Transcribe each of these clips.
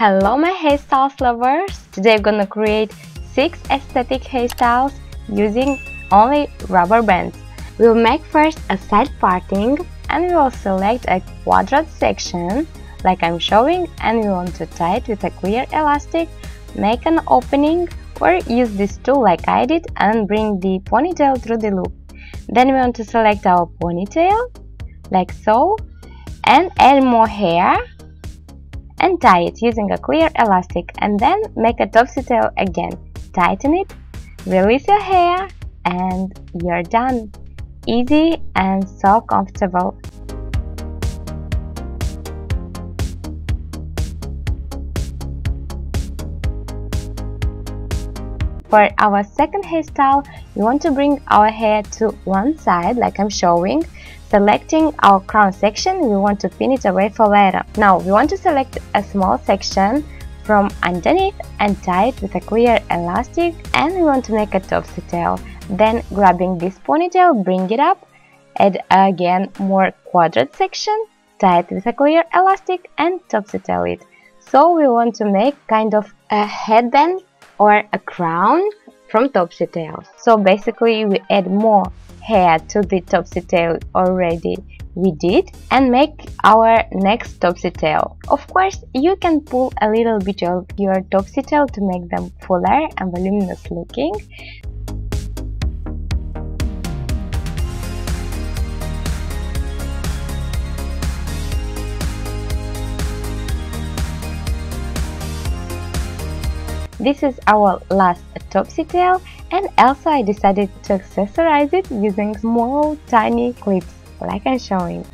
Hello my hairstyles lovers! Today I'm gonna create 6 aesthetic hairstyles using only rubber bands. We'll make first a side parting and we will select a quadrant section like I'm showing, and we want to tie it with a clear elastic, make an opening or use this tool like I did and bring the ponytail through the loop. Then we want to select our ponytail like so and add more hair and tie it using a clear elastic, and then make a topsytail again. Tighten it, release your hair and you're done. Easy and so comfortable. For our second hairstyle, we want to bring our hair to one side like I'm showing. Selecting our crown section, we want to pin it away for later. Now we want to select a small section from underneath and tie it with a clear elastic, and we want to make a topsytail. Then grabbing this ponytail, bring it up, add again more quadrant section, tie it with a clear elastic and topsytail it. So we want to make kind of a headband or a crown from Topsytails. So basically we add more hair to the Topsytail already we did and make our next Topsytail. Of course you can pull a little bit of your Topsytail to make them fuller and voluminous looking. This is our last Topsytail, and also I decided to accessorize it using small tiny clips like I'm showing.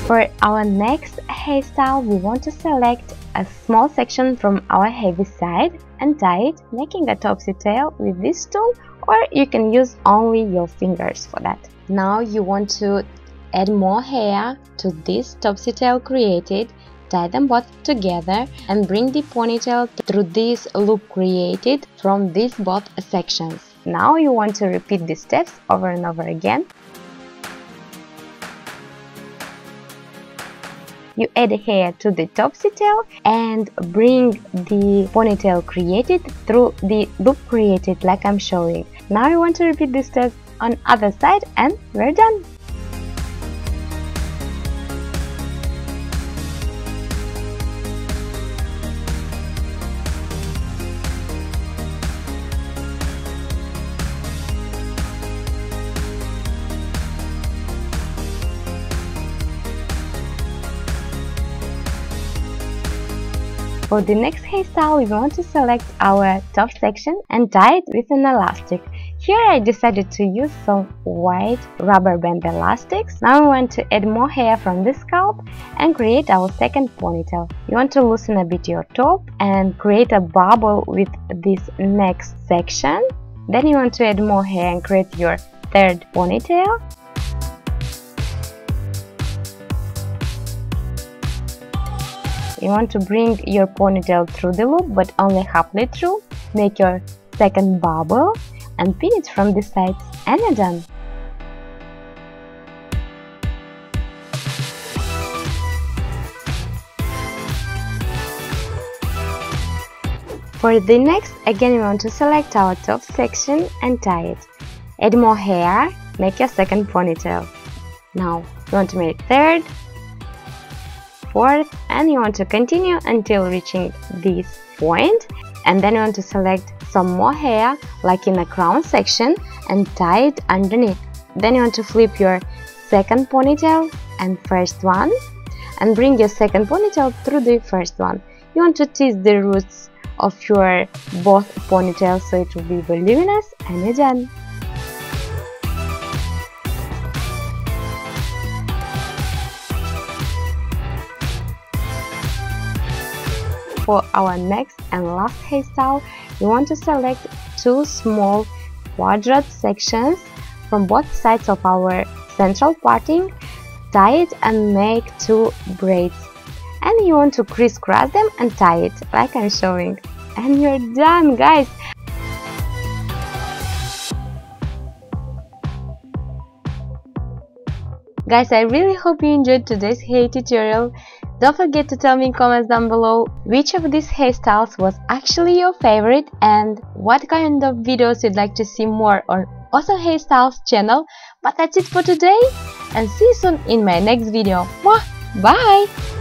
For our next hairstyle, we want to select a small section from our heavy side and tie it, making a topsytail with this tool, or you can use only your fingers for that. Now you want to add more hair to this topsytail created, tie them both together and bring the ponytail through this loop created from these both sections. Now you want to repeat these steps over and over again. You add hair to the topsytail and bring the ponytail created through the loop created like I'm showing. Now you want to repeat this step on other side and we're done. For the next hairstyle, we want to select our top section and tie it with an elastic. Here I decided to use some white rubber band elastics. Now we want to add more hair from the scalp and create our second ponytail. You want to loosen a bit your top and create a bubble with this next section. Then you want to add more hair and create your third ponytail. You want to bring your ponytail through the loop but only halfway through. Make your second bubble and pin it from the sides and you're done. For the next, again we want to select our top section and tie it. Add more hair, make your second ponytail. Now you want to make third, fourth, and you want to continue until reaching this point, and then you want to select some more hair like in a crown section and tie it underneath. Then you want to flip your second ponytail and first one and bring your second ponytail through the first one. You want to tease the roots of your both ponytails so it will be voluminous, and you're done. For our next and last hairstyle, we want to select two small quadrant sections from both sides of our central parting, tie it and make 2 braids. And you want to crisscross them and tie it like I'm showing. And you're done, guys! Guys, I really hope you enjoyed today's hair tutorial. Don't forget to tell me in comments down below which of these hairstyles was actually your favorite and what kind of videos you'd like to see more on Awesome Hairstyles channel. But that's it for today, and see you soon in my next video. Mwah! Bye!